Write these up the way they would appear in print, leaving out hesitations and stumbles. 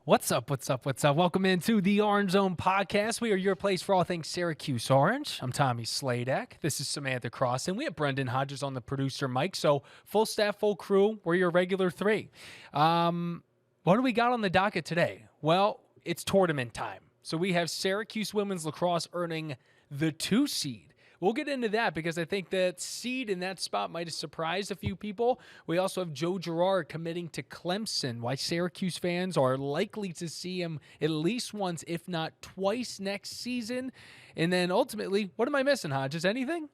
What's up? What's up? What's up? Welcome into the Orange Zone podcast. We are your place for all things Syracuse Orange. I'm Tommy Sladek. This is Samantha Croston. We have Brendan Hodges on the producer mic. So full staff, full crew. We're your regular three. What do we got on the docket today? Well, it's tournament time. So we have Syracuse women's lacrosse earning the 2 seed. We'll get into that because I think that seed in that spot might have surprised a few people. We also have Joe Girard committing to Clemson, why Syracuse fans are likely to see him at least once, if not twice next season. And then ultimately, what am I missing, Hodges? Anything?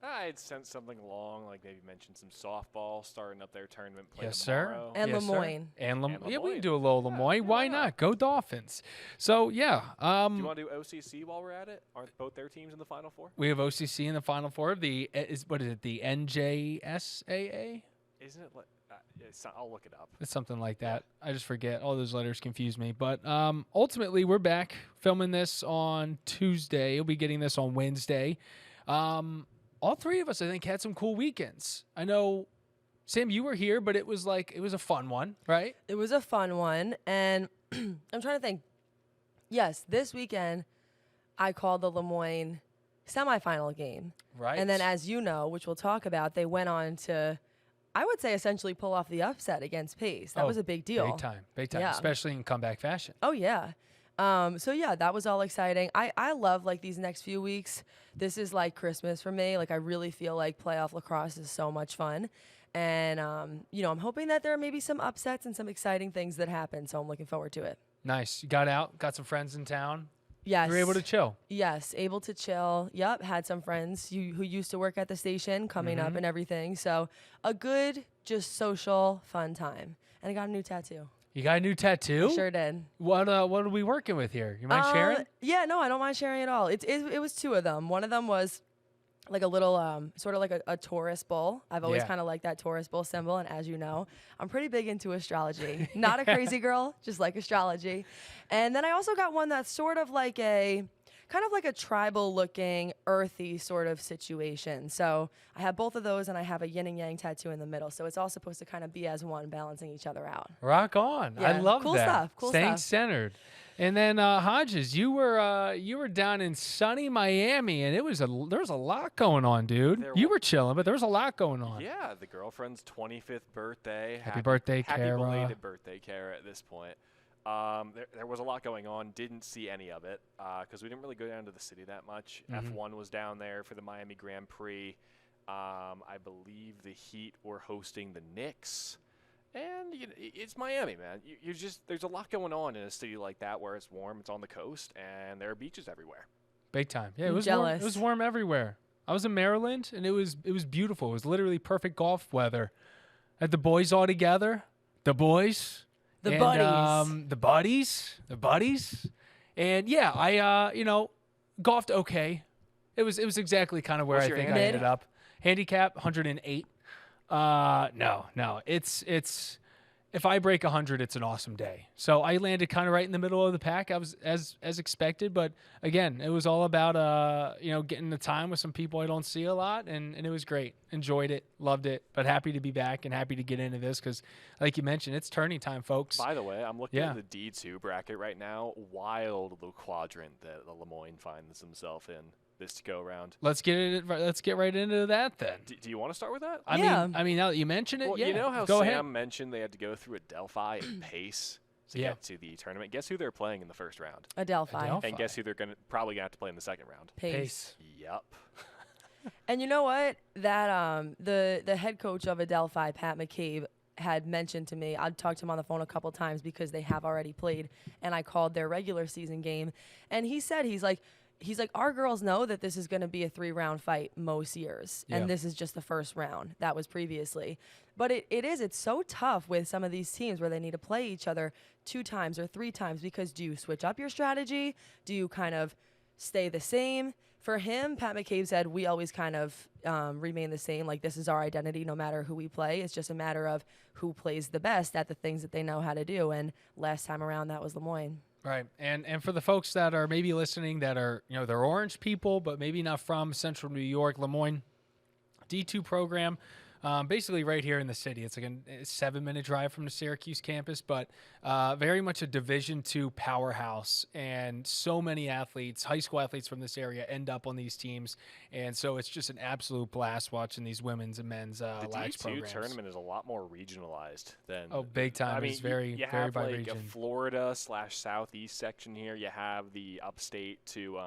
I'd sent something along, like maybe mention some softball starting up their tournament play Yes, tomorrow. sir. And Yes, Lemoyne. Sir. And And yeah, we Lemoyne. can do a little Lemoyne. Yeah, Why why not? not? Go Dolphins. So, yeah. Do you want to do OCC while we're at it? Aren't both their teams in the Final Four? We have OCC in the Final Four. The NJSAA? Isn't it like I'll look it up. It's something like that. I just forget. All those letters confuse me. But ultimately, we're back filming this on Tuesday. You'll be getting this on Wednesday. All three of us, I think, had some cool weekends. I know, Sam, you were here, but it was a fun one, right? It was a fun one, and I'm trying to think. Yes, this weekend, I called the Lemoyne semifinal game. Right. And then, as you know, which we'll talk about, they went on to, I would say, essentially pull off the upset against Pace. That was a big deal. Big time, Yeah. especially in comeback fashion. Oh, yeah. So, yeah, that was all exciting. I love, these next few weeks. This is like Christmas for me. I really feel like playoff lacrosse is so much fun. And, I'm hoping that there are maybe some upsets and some exciting things that happen. So I'm looking forward to it. Nice. You got out, got some friends in town. Yes. You were able to chill. Yes, able to chill. Yep, had some friends who used to work at the station coming up and everything. So a good, just social, fun time. And I got a new tattoo. You got a new tattoo? I sure did. What are we working with here? You mind sharing? Yeah, no, I don't mind sharing at all. It was 2 of them. One of them was like a little, sort of like a Taurus bull. I've always Yeah. kind of liked that Taurus bull symbol. And as you know, I'm pretty big into astrology. Not a crazy girl, just like astrology. And then I also got one that's sort of like a tribal looking, earthy sort of situation. So I have both of those, and I have a yin and yang tattoo in the middle. So it's all supposed to kind of be as one, balancing each other out. Rock on. I Yeah. love Cool that. stuff. Cool Staying stuff. centered. And then Hodges, you were down in sunny Miami, and there was a lot going on, dude. There You wa- were chilling, but there was a lot going on. Yeah, the girlfriend's 25th birthday. Happy birthday, Happy Kara. belated birthday, Kara, at this point. There was a lot going on. Didn't see any of it because we didn't really go down to the city that much. F1 was down there for the Miami Grand Prix. I believe the Heat were hosting the Knicks. And it's Miami, man. There's a lot going on in a city like that where it's warm, it's on the coast, and there are beaches everywhere. Big time. Yeah, it I'm was warm. It jealous. was warm everywhere. I was in Maryland, and it was beautiful. It was literally perfect golf weather. Had the boys all together. The boys. The and, buddies. The buddies. And yeah, I golfed okay. It was exactly kind of where What's I your think I handicap? ended up. Handicap 108. No. It's if I break 100, it's an awesome day. So I landed kind of right in the middle of the pack. I was as expected, but again, it was all about getting the time with some people I don't see a lot, and it was great. Enjoyed it, loved it, but happy to be back and happy to get into this because, like you mentioned, it's turning time, folks. By the way, I'm looking Yeah. at the D2 bracket right now. Wild the quadrant that the Lemoyne finds himself in this go round. Let's get right into that then. Do you want to start with that? I Yeah. mean, now that you mention it, Well, yeah. you know how Go Sam ahead. mentioned they had to go through Adelphi and Pace to Yeah. get to the tournament. Guess who they're playing in the first round? Adelphi. Adelphi. And guess who they're probably gonna have to play in the second round? Pace. Yep. And you know what? That the head coach of Adelphi, Pat McCabe, had mentioned to me. I'd talked to him on the phone a couple times because they have already played, and I called their regular season game, and he said he's like our girls know that this is going to be a 3-round fight most years, Yeah. and this is just the first round. That was previously, but it's so tough with some of these teams where they need to play each other 2 times or 3 times because do you switch up your strategy? Do you kind of stay the same? For him, Pat McCabe said, we always kind of remain the same. Like, this is our identity no matter who we play. It's just a matter of who plays the best at the things that they know how to do. And last time around, that was Lemoyne. Right. And for the folks that are maybe listening that are, they're Orange people, but maybe not from Central New York, Lemoyne, D2 program, basically right here in the city. It's like a 7-minute drive from the Syracuse campus, but very much a Division II powerhouse. And so many athletes, high school athletes from this area, end up on these teams. And so it's just an absolute blast watching these women's and men's LAX programs. The D2 tournament is a lot more regionalized than. Oh, big time. I mean, it's very, you very have by like region. a Florida/Southeast section here. You have the upstate to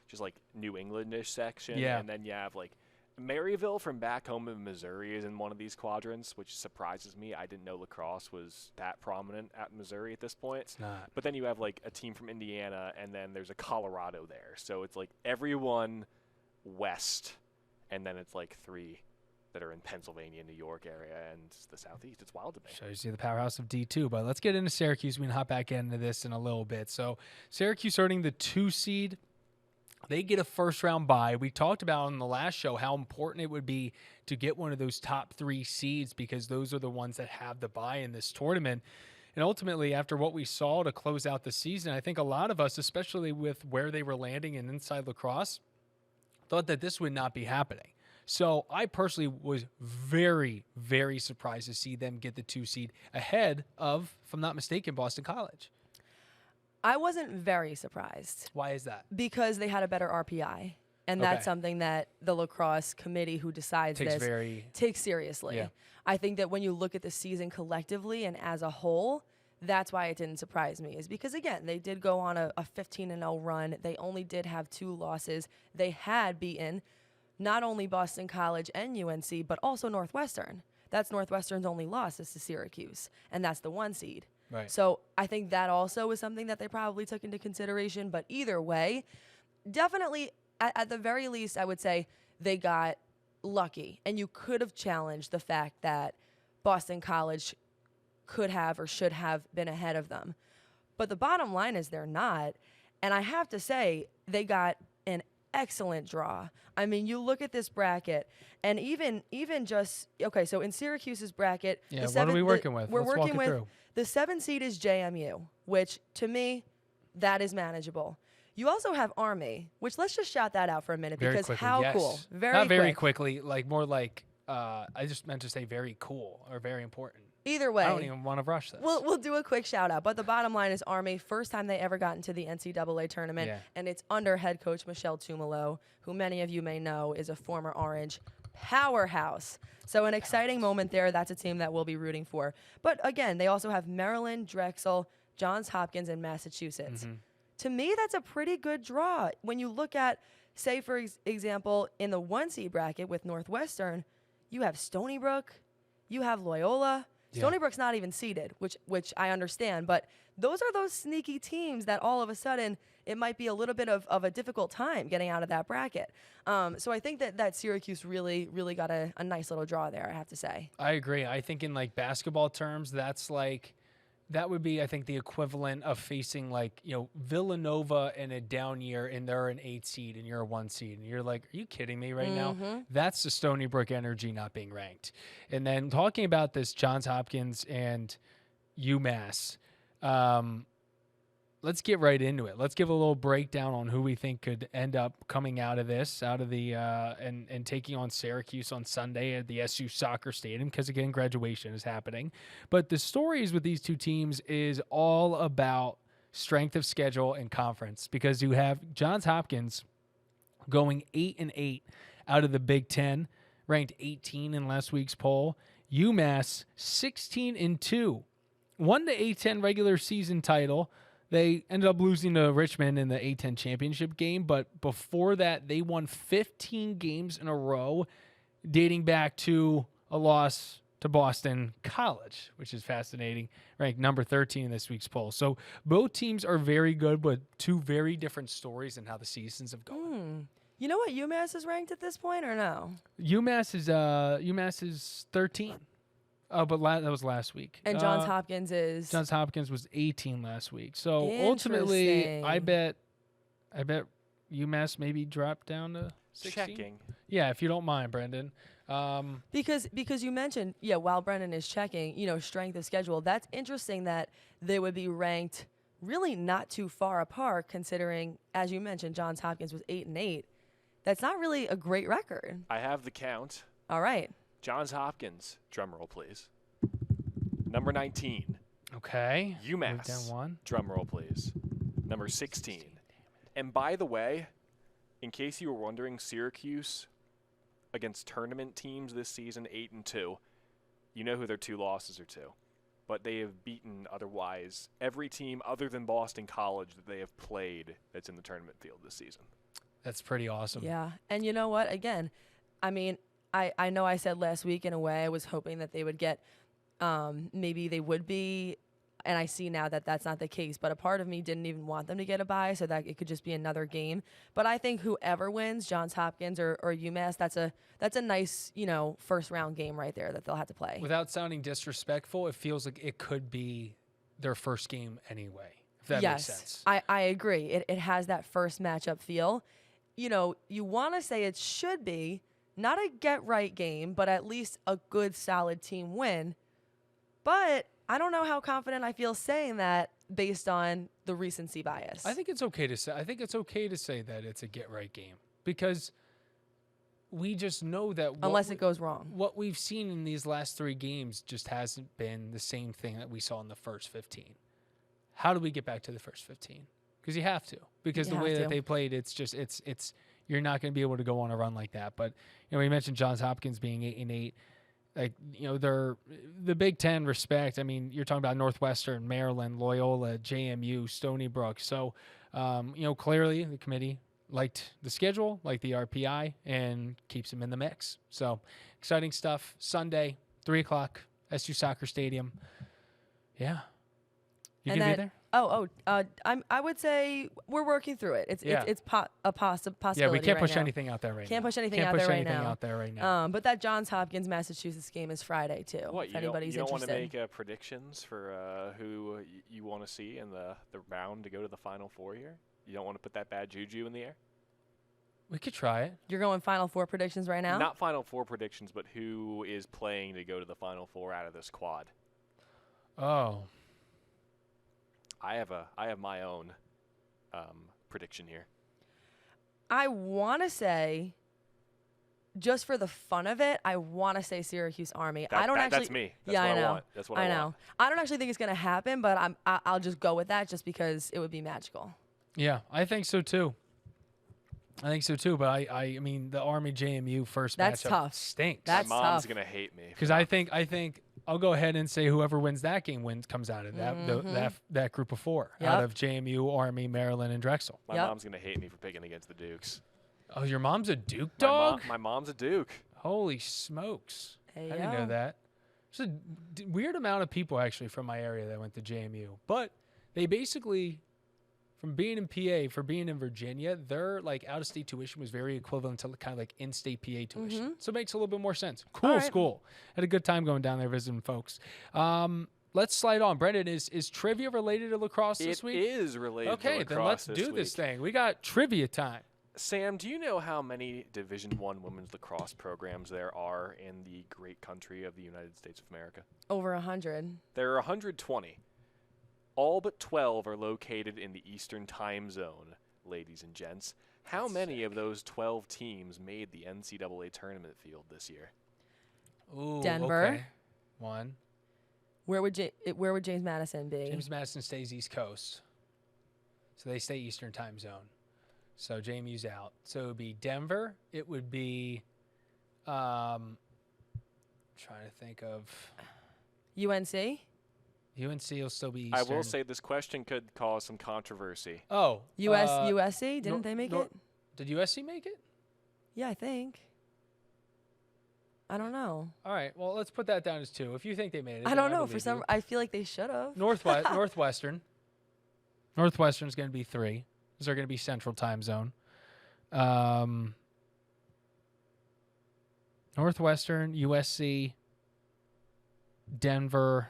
just like New Englandish section. Yeah. And then you have like Maryville from back home in Missouri is in one of these quadrants, which surprises me. I didn't know lacrosse was that prominent at Missouri at this point. It's not. But then you have like a team from Indiana, and then there's a Colorado there. So it's like everyone west, and then it's like 3 that are in Pennsylvania, New York area, and the Southeast. It's wild to me. Shows you the powerhouse of D2. But let's get into Syracuse. We can hop back into this in a little bit. So Syracuse earning the 2 seed. They get a first-round bye. We talked about on the last show how important it would be to get one of those top 3 seeds because those are the ones that have the bye in this tournament. And ultimately, after what we saw to close out the season, I think a lot of us, especially with where they were landing in inside lacrosse, thought that this would not be happening. So I personally was very, very surprised to see them get the 2 seed ahead of, if I'm not mistaken, Boston College. I wasn't very surprised. Why is that? Because they had a better RPI. And that's something that the lacrosse committee who decides takes seriously. Yeah. I think that when you look at the season collectively and as a whole, that's why it didn't surprise me. Is because, again, they did go on a 15-0 run. They only did have 2 losses. They had beaten not only Boston College and UNC, but also Northwestern. That's Northwestern's only loss is to Syracuse, and that's the 1 seed. Right. So I think that also is something that they probably took into consideration. But either way, definitely, at the very least, I would say they got lucky. And you could have challenged the fact that Boston College could have or should have been ahead of them. But the bottom line is they're not. And I have to say, they got an excellent draw. I mean, you look at this bracket, and even just, okay, so in Syracuse's bracket, what are we working with? We're Let's working walk it with through. the 7 seed is JMU, which to me, that is manageable. You also have Army, which let's just shout that out for a minute Very because quickly, how yes. cool. Not very quickly, like more like, I just meant to say very cool or very important. Either way. I don't even want to rush this. We'll do a quick shout out. But the bottom line is Army, first time they ever got into the NCAA tournament, and it's under head coach Michelle Tumalo, who many of you may know is a former Orange powerhouse. So an exciting moment there. That's a team that we'll be rooting for. But again, they also have Maryland, Drexel, Johns Hopkins, and Massachusetts. Mm-hmm. To me, that's a pretty good draw. When you look at, say, for example, in the 1 seed bracket with Northwestern, you have Stony Brook, you have Loyola. Stony Brook's not even seeded, which I understand, but those are those sneaky teams that all of a sudden it might be a little bit of a difficult time getting out of that bracket. So I think that Syracuse really, really got a nice little draw there, I have to say. I agree. I think in like basketball terms, that would be, I think, the equivalent of facing like, Villanova in a down year and they're an 8 seed and you're a 1 seed. And you're like, are you kidding me right now? That's the Stony Brook energy not being ranked. And then talking about this Johns Hopkins and UMass, let's get right into it. Let's give a little breakdown on who we think could end up coming out of this, and taking on Syracuse on Sunday at the SU Soccer Stadium, because, again, graduation is happening. But the stories with these 2 teams is all about strength of schedule and conference, because you have Johns Hopkins going 8-8 out of the Big Ten, ranked 18 in last week's poll. UMass 16-2, won the A10 regular season title. They ended up losing to Richmond in the A10 championship game, but before that, they won 15 games in a row, dating back to a loss to Boston College, which is fascinating, ranked number 13 in this week's poll. So both teams are very good, but 2 very different stories in how the seasons have gone. You know what UMass is ranked at this point, or no? UMass is 13. Oh, but that was last week. And Johns Hopkins is? Johns Hopkins was 18 last week. So ultimately, I bet UMass maybe dropped down to 16. Checking. Yeah, if you don't mind, Brendan. Because you mentioned, while Brendan is checking, strength of schedule, that's interesting that they would be ranked really not too far apart, considering, as you mentioned, Johns Hopkins was 8-8. That's not really a great record. I have the count. All right. Johns Hopkins, drum roll, please. Number 19. Okay. UMass, Move down one. drum roll, please. Number 16. And by the way, in case you were wondering, Syracuse against tournament teams this season, 8-2. You know who their 2 losses are to. But they have beaten otherwise every team other than Boston College that they have played that's in the tournament field this season. That's pretty awesome. Yeah. And you know what? Again, I mean, I know I said last week in a way I was hoping that they would get, maybe they would be, and I see now that that's not the case, but a part of me didn't even want them to get a bye so that it could just be another game. But I think whoever wins, Johns Hopkins or UMass, that's a nice, first round game right there that they'll have to play. Without sounding disrespectful, it feels like it could be their first game anyway, if that yes, makes sense. I agree. It has that first matchup feel. You want to say it should be not a get-right game, but at least a good, solid team win. But I don't know how confident I feel saying that based on the recency bias. I think it's okay to say. I think it's okay to say that it's a get-right game because we just know that unless it goes wrong. What we've seen in these last 3 games just hasn't been the same thing that we saw in the first 15. How do we get back to the first 15? Because you have to. Because the way that they played, it's you're not going to be able to go on a run like that. But we mentioned Johns Hopkins being 8-8. Like they're the Big Ten respect. I mean, you're talking about Northwestern, Maryland, Loyola, JMU, Stony Brook. So, clearly the committee liked the schedule, liked the RPI, and keeps them in the mix. So, exciting stuff. Sunday, 3:00, SU Soccer Stadium. Yeah, you can be there. I would say we're working through it. It's a possibility. Yeah, we can't push right now. anything out there right now. Can't push anything out there right now. But that Johns Hopkins Massachusetts game is Friday too. What, if anybody's you don't want interested. to make predictions for who you want to see in the round to go to the Final Four here? You don't want to put that bad juju in the air? We could try it. You're going Final Four predictions right now? Not Final Four predictions, but who is playing to go to the Final Four out of this quad? Oh. I have my own prediction here. I want to say, just for the fun of it, I want to say Syracuse Army. That's me. That's what I want. That's what I know. want. I don't actually think it's going to happen, but I'll just go with that just because it would be magical. Yeah, I think so too. But I mean, the Army JMU first matchup tough. Stinks. That's my mom's tough. gonna hate me because I think I'll go ahead and say whoever wins that game comes out of that group of 4 out of JMU, Army, Maryland, and Drexel. My mom's gonna hate me for picking against the Dukes. Oh, your mom's a Duke dog? My mom's a Duke. Holy smokes! Hey, I didn't know that. There's a weird amount of people actually from my area that went to JMU, but they basically. From being in PA, for being in Virginia, their out-of-state tuition was very equivalent to kind of in-state PA tuition. So it makes a little bit more sense. Cool school. Had a good time going down there visiting folks. Let's slide on. Brendan, is trivia related to lacrosse this week? It is related to lacrosse. Okay, then let's do this thing. We got trivia time. Sam, do you know how many Division I women's lacrosse programs there are in the great country of the United States of America? Over 100. There are 120. All but 12 are located in the Eastern time zone, ladies and gents. How many of those 12 teams made the NCAA tournament field this year? Ooh, Denver. Okay. 1. Where would James Madison be? James Madison stays East Coast. So they stay Eastern time zone. So JMU's out. So it would be Denver. It would be trying to think of UNC? UNC will still be Eastern. I will say this question could cause some controversy. Oh. USC? Didn't they make it? Did USC make it? Yeah, I think. I don't know. All right. Well, let's put that down as 2. If you think they made it. I don't know. I feel like they should have. Northwestern. Northwestern's going to be 3. Because they're going to be Central time zone. Northwestern, USC, Denver.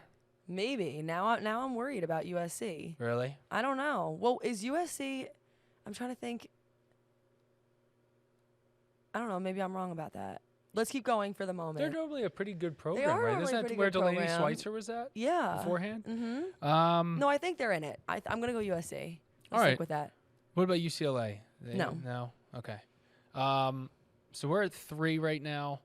Maybe. Now I'm worried about USC. Really? I don't know. Well, is USC... I'm trying to think. I don't know. Maybe I'm wrong about that. Let's keep going for the moment. They're normally a pretty good program, They are right? normally Isn't a that pretty where good Delaney program. Schweitzer was at? Yeah. Beforehand? Mm-hmm. No, I think they're in it. I'm going to go USC. All right. Stick with that. What about UCLA? No. No? Okay. So we're at 3 right now.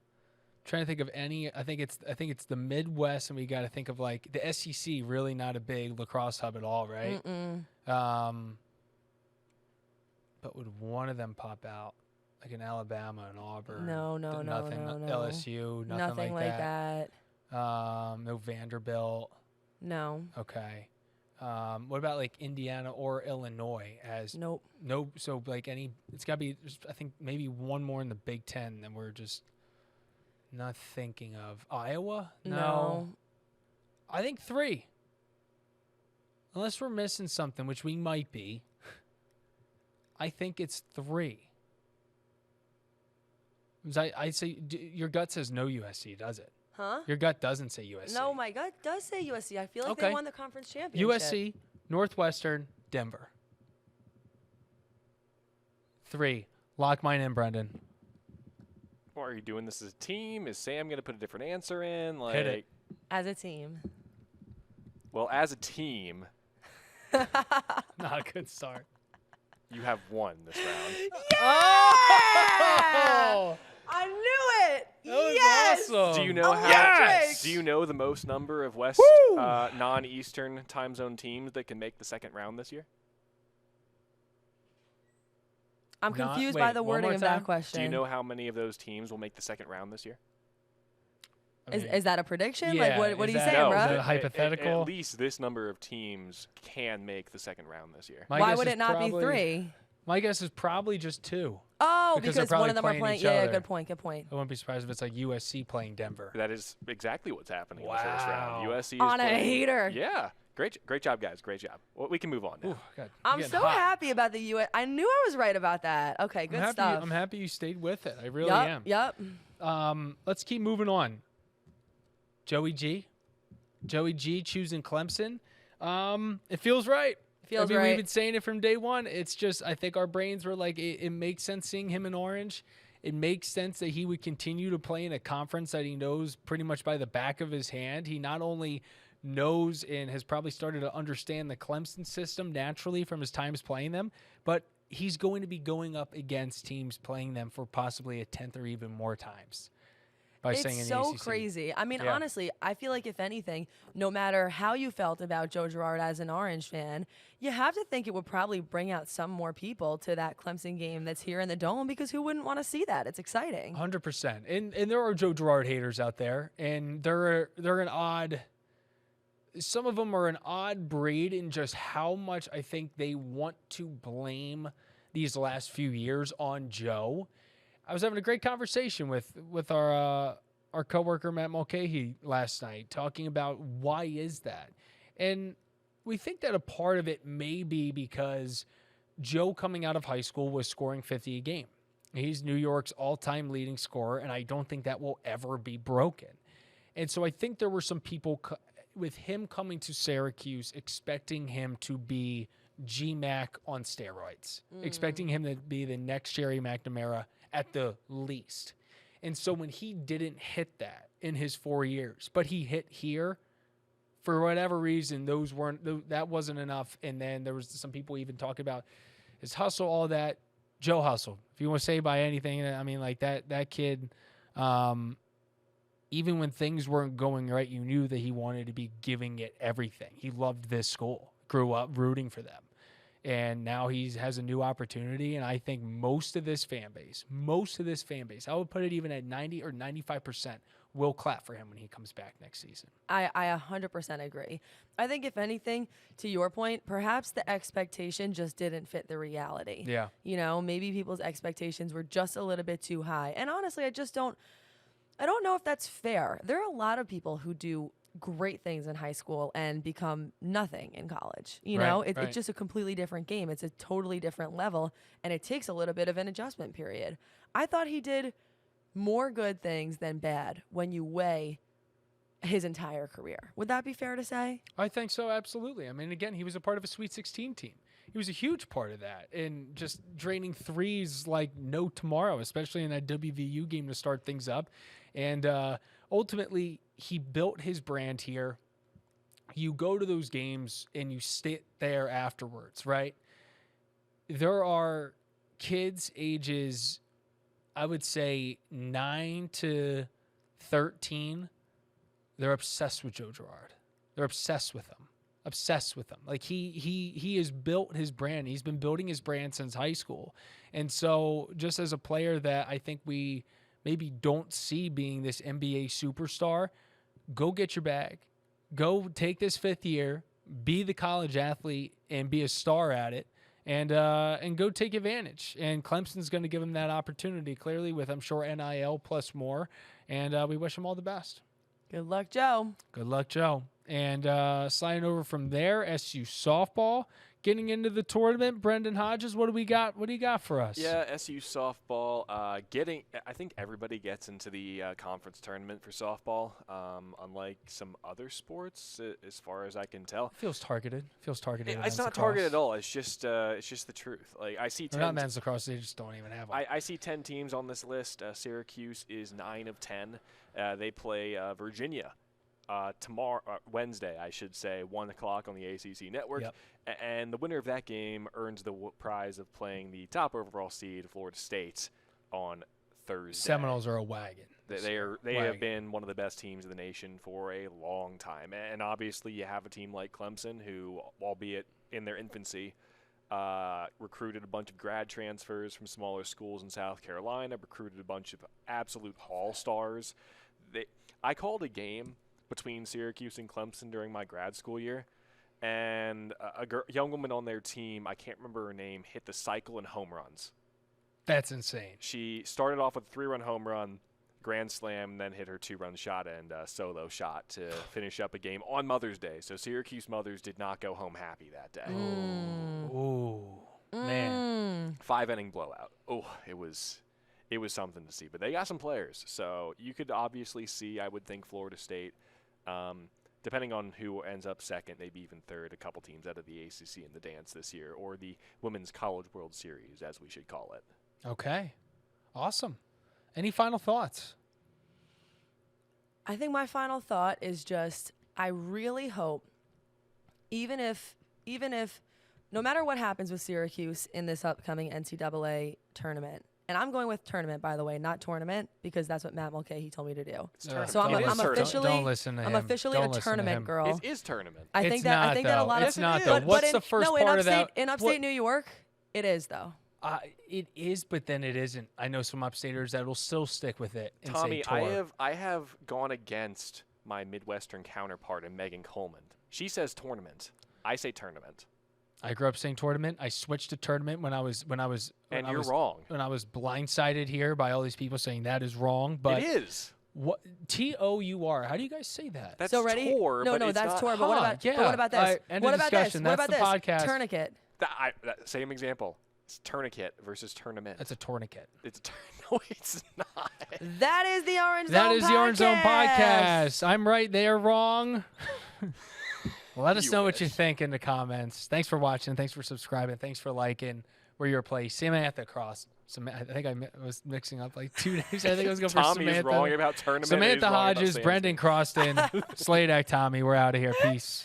Trying to think of any. I think it's the Midwest, and we got to think of like the SEC. Really not a big lacrosse hub at all, right? But would one of them pop out, like in Alabama and Auburn? No. LSU, nothing like that. No Vanderbilt. No. Okay. What about like Indiana or Illinois? Nope. No. So like it's got to be. I think maybe one more in the Big Ten than we're just not thinking of. Iowa? No. I think 3. Unless we're missing something, which we might be. I think it's 3. I say your gut says no USC, does it? Huh? Your gut doesn't say USC. No, my gut does say USC. I feel like they won the conference championship. USC, Northwestern, Denver. 3. Lock mine in, Brendan. Or are you doing this as a team? Is Sam going to put a different answer in? Like, hit it. As a team. Well, as a team. Not a good start. You have won this round. Yeah! Oh! I knew it. That was Yes! awesome. Do you know Yes! Do you know the most number of West non-Eastern time zone teams that can make the second round this year? I'm confused by the wording of that question. Do you know how many of those teams will make the second round this year? Is that a prediction? Yeah, like, what are you saying, no, bro? Is that hypothetical? At least this number of teams can make the second round this year. Why would it not be 3? My guess is probably just 2. Oh, Because they're because one of them are probably playing. playing each Yeah, other. good point. Good point. I wouldn't be surprised if it's like USC playing Denver. That is exactly what's happening in the Wow. first round. USC is On a playing- heater. Yeah. Great job, guys. Great job. Well, we can move on now. Ooh, God, I'm getting so hot. happy about the US. I knew I was right about that. Okay, good stuff. I'm happy you stayed with it. I really Yup, am. Yep. Let's keep moving on. Joey G choosing Clemson. It feels right. Feels We've right. been saying it from day one. It's just I think our brains were like, it makes sense seeing him in orange. It makes sense that he would continue to play in a conference that he knows pretty much by the back of his hand. He not only knows and has probably started to understand the Clemson system naturally from his times playing them, but he's going to be going up against teams playing them for possibly a 10th or even more times. It's so crazy. I mean, honestly, I feel like if anything, no matter how you felt about Joe Girard as an Orange fan, you have to think it would probably bring out some more people to that Clemson game that's here in the Dome, because who wouldn't want to see that? It's exciting. 100%. And there are Joe Girard haters out there, and they're an odd. Some of them are an odd breed in just how much I think they want to blame these last few years on Joe. I was having a great conversation with our coworker Matt Mulcahy last night, talking about why is that, and we think that a part of it may be because Joe, coming out of high school, was scoring 50 a game. He's New York's all-time leading scorer, and I don't think that will ever be broken. And so I think there were some people with him coming to Syracuse expecting him to be GMAC on steroids, expecting him to be the next Sherry McNamara at the least. And so when he didn't hit that in his 4 years, but he hit here, for whatever reason, that wasn't enough. And then there was some people even talking about his hustle, all that. Joe Hustle, if you want to say by anything, I mean, like that kid, even when things weren't going right, you knew that he wanted to be giving it everything. He loved this school, grew up rooting for them. And now he has a new opportunity, and I think most of this fan base, I would put it even at 90 or 95%, will clap for him when he comes back next season. I 100% agree. I think, if anything, to your point, perhaps the expectation just didn't fit the reality. Yeah. You know, maybe people's expectations were just a little bit too high. And honestly, I don't know if that's fair. There are a lot of people who do great things in high school and become nothing in college. You know, it's just a completely different game. It's a totally different level, and it takes a little bit of an adjustment period. I thought he did more good things than bad when you weigh his entire career. Would that be fair to say? I think so, absolutely. I mean, again, he was a part of a Sweet 16 team. He was a huge part of that, and just draining threes like no tomorrow, especially in that WVU game to start things up. And ultimately, he built his brand here. You go to those games and you sit there afterwards, right? There are kids ages, I would say 9 to 13, they're obsessed with Joe Girard. They're obsessed with him. Like he has built his brand. He's been building his brand since high school. And so just as a player that I think we maybe don't see being this NBA superstar, go get your bag. Go take this 5th year, be the college athlete and be a star at it. And go take advantage. And Clemson's going to give him that opportunity, clearly, with, I'm sure, NIL plus more. And we wish him all the best. Good luck, Joe. Good luck, Joe. And sliding over from there, SU softball, getting into the tournament. Brendan Hodges, what do we got? What do you got for us? Yeah, SU softball. I think everybody gets into the conference tournament for softball. Unlike some other sports, as far as I can tell. Feels targeted. It's not targeted at all. It's just the truth. Like I see. They're not men's lacrosse. They just don't even have them. I see 10 teams on this list. Syracuse is 9 of 10. They play Virginia. Tomorrow, Wednesday, I should say, 1 o'clock on the ACC network. Yep. And the winner of that game earns the prize of playing the top overall seed, Florida State, on Thursday. Seminoles are a wagon. They have been one of the best teams in the nation for a long time. And obviously you have a team like Clemson who, albeit in their infancy, recruited a bunch of grad transfers from smaller schools in South Carolina, recruited a bunch of absolute all-stars. I called a game between Syracuse and Clemson during my grad school year, and a young woman on their team, I can't remember her name, hit the cycle in home runs. That's insane. She started off with a 3-run home run, grand slam, then hit her 2-run shot and solo shot to finish up a game on Mother's Day. So Syracuse mothers did not go home happy that day. Ooh, man. 5-inning blowout. Oh, it was something to see. But they got some players. So you could obviously see, I would think, Florida State, depending on who ends up second, maybe even third, a couple teams out of the ACC in the dance this year, or the Women's College World Series, as we should call it. Okay. Awesome. Any final thoughts? I think my final thought is just, I really hope, even if no matter what happens with Syracuse in this upcoming NCAA tournament, and I'm going with tournament, by the way, not tournament, because that's what Matt Mulcahy told me to do. So I'm officially, don't listen to I'm him. officially Don't a listen to tournament him. girl. It is tournament. I think that a lot of it's not though. What's the first part of that? In upstate New York, it is though. It is, but then it isn't. I know some upstaters that will still stick with it. And Tommy, say tour. I have gone against my Midwestern counterpart in Megan Coleman. She says tournament. I say tournament. I grew up saying tournament. I switched to tournament when I was wrong. When I was blindsided here by all these people saying that is wrong. But it is. What TOUR? How do you guys say that? That's so ready? tour. No, but that's not, tour. But what about yeah. But what about this? End What of about this? discussion. What That's about the this? podcast. Tourniquet. That same example. It's tourniquet versus tournament. That's a tourniquet. No, it's not. That is the Orange Zone That is podcast. the Orange Zone podcast. I'm right. They are wrong. Let us know what you think in the comments. Thanks for watching. Thanks for subscribing. Thanks for liking. We're your place. Samantha Croston. I think I was mixing up like 2 names. I think I was going for Tommy Samantha. is wrong about tournament. Samantha Hodges, Brendan Croston, Sladek Tommy. We're out of here. Peace.